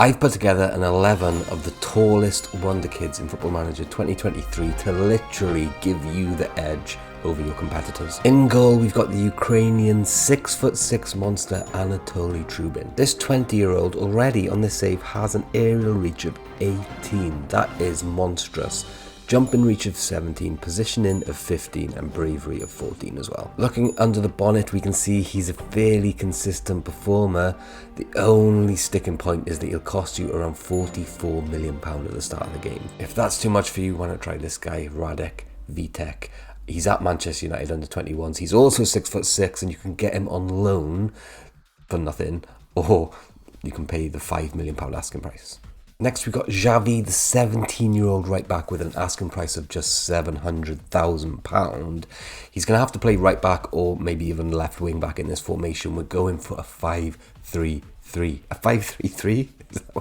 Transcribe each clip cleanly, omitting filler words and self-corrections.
I've put together an 11 of the tallest Wonder Kids in Football Manager 2023 to literally give you the edge over your competitors. In goal, we've got the Ukrainian 6'6" monster Anatoly Trubin. This 20-year-old already on this save has an aerial reach of 18. That is monstrous. Jump in reach of 17, positioning of 15, and bravery of 14 as well. Looking under the bonnet, we can see he's a fairly consistent performer. The only sticking point is that he'll cost you around £44 million at the start of the game. If that's too much for you, why not try this guy, Radek Vitek. He's at Manchester United under 21s. He's also 6'6", and you can get him on loan for nothing, or you can pay the £5 million asking price. Next, we've got Xavi, the 17-year-old right back with an asking price of just £700,000. He's going to have to play right back or maybe even left wing back in this formation. We're going for a 5-3-3. A 5-3-3? A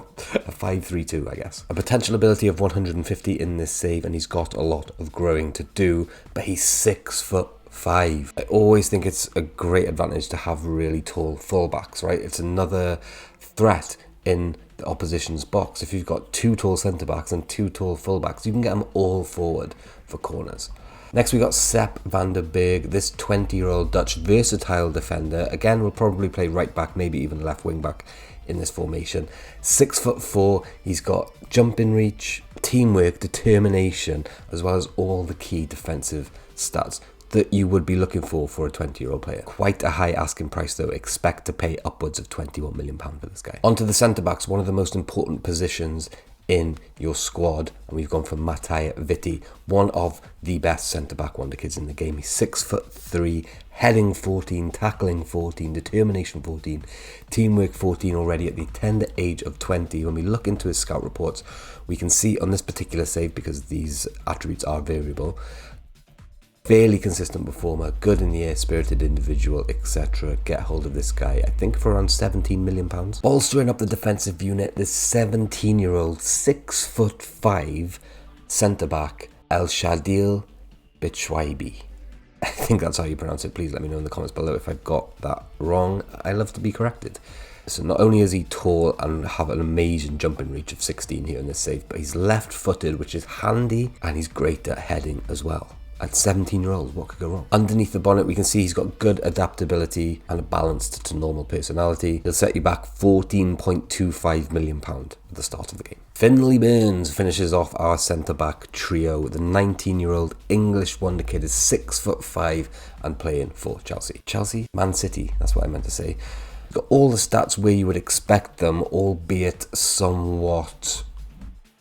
5-3-2, I guess. A potential ability of 150 in this save, and he's got a lot of growing to do, but he's 6'5". I always think it's a great advantage to have really tall fullbacks, right? It's another threat in the opposition's box. If you've got two tall centre-backs and two tall full-backs, you can get them all forward for corners. Next, we got Sepp van der Berg, this 20-year-old Dutch versatile defender. Again, will probably play right back, maybe even left wing back in this formation. 6'4", he's got jumping reach, teamwork, determination, as well as all the key defensive stats that you would be looking for a 20-year-old player. Quite a high asking price though. Expect to pay upwards of £21 million for this guy. Onto the centre-backs, one of the most important positions in your squad, and we've gone for Matej Vitti, one of the best centre-back Wonder Kids in the game. He's 6'3", heading 14, tackling 14, determination 14, teamwork 14 already at the tender age of 20. When we look into his scout reports, we can see on this particular save, because these attributes are variable, fairly consistent performer, good in the air, spirited individual, etc. Get hold of this guy, I think for around £17 million. Bolstering up the defensive unit, this 17-year-old 6'5" centre-back El Shadil Bichwaibi. I think that's how you pronounce it. Please let me know in the comments below if I got that wrong. I love to be corrected. So not only is he tall and have an amazing jumping reach of 16 here in this save, but he's left-footed, which is handy, and he's great at heading as well. At 17-year-olds, what could go wrong? Underneath the bonnet, we can see he's got good adaptability and a balanced to normal personality. He'll set you back £14.25 million at the start of the game. Finlay Burns finishes off our centre-back trio. The 19-year-old English Wonder Kid is 6'5" and playing for Chelsea? Man City, that's what I meant to say. He's got all the stats where you would expect them, albeit somewhat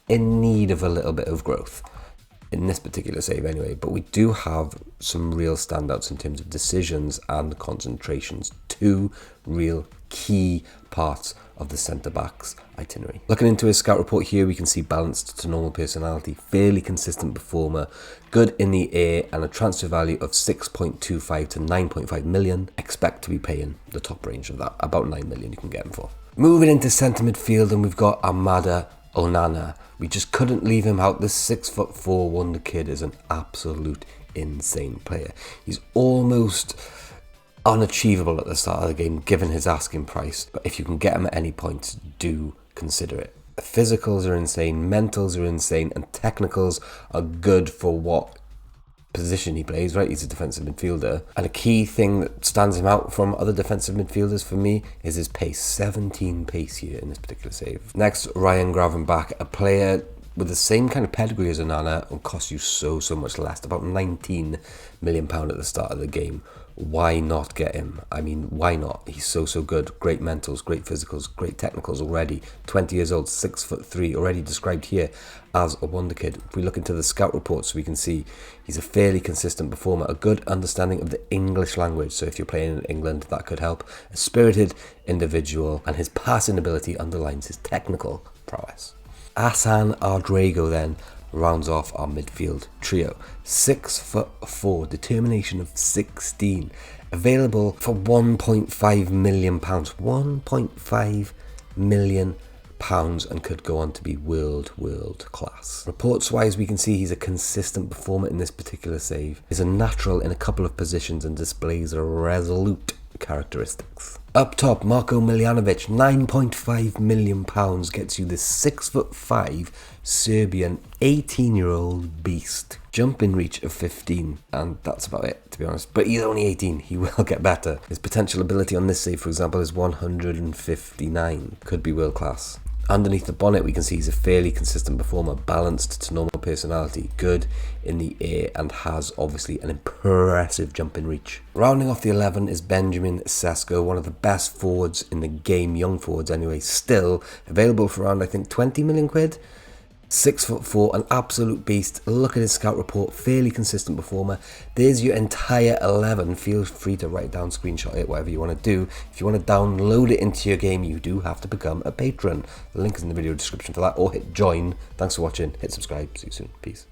in need of a little bit of growth. In this particular save anyway, but we do have some real standouts in terms of decisions and concentrations. Two real key parts of the centre-back's itinerary. Looking into his scout report here, we can see balanced to normal personality, fairly consistent performer, good in the air, and a transfer value of 6.25 to 9.5 million. Expect to be paying the top range of that, about 9 million you can get him for. Moving into centre midfield, and we've got Amada Onana. We just couldn't leave him out. This 6'4" Wonder Kid is an absolute insane player. He's almost unachievable at the start of the game given his asking price, but if you can get him at any point, do consider it. The physicals are insane, mentals are insane, and technicals are good for what position he plays, right? He's a defensive midfielder, and a key thing that stands him out from other defensive midfielders for me is his pace. 17 pace here in this particular save. Next, Ryan Gravenbach, a player with the same kind of pedigree as Onana, will cost you so much less, about £19 million at the start of the game. Why not get him? I mean, why not? He's so good. Great mentals, great physicals, great technicals already. 20 years old, 6'3", already described here as a Wonder Kid. If we look into the scout reports, we can see he's a fairly consistent performer, a good understanding of the English language, so if you're playing in England, that could help. A spirited individual, and his passing ability underlines his technical prowess. Hassan Ardrago then rounds off our midfield trio. 6'4", determination of 16, available for £1.5 million. £1.5 million, and could go on to be world class. Reports wise, we can see he's a consistent performer in this particular save, is a natural in a couple of positions, and displays a resolute characteristics. Up top, Marko Miljanovic, £9.5 million gets you this 6'5" Serbian 18-year-old beast. Jumping reach of 15, and that's about it, to be honest. But he's only 18, he will get better. His potential ability on this save, for example, is 159. Could be world class. Underneath the bonnet, we can see he's a fairly consistent performer, balanced to normal personality, good in the air, and has obviously an impressive jumping reach. Rounding off the 11 is Benjamin Sesko, one of the best forwards in the game, young forwards anyway, still available for around, I think, 20 million quid. 6'4", an absolute beast. Look at his scout report, fairly consistent performer. There's your entire 11. Feel free to write down, screenshot it, whatever you want to do. If you want to download it into your game, you do have to become a patron. The link is in the video description for that, or hit join. Thanks for watching, hit subscribe, see you soon, peace.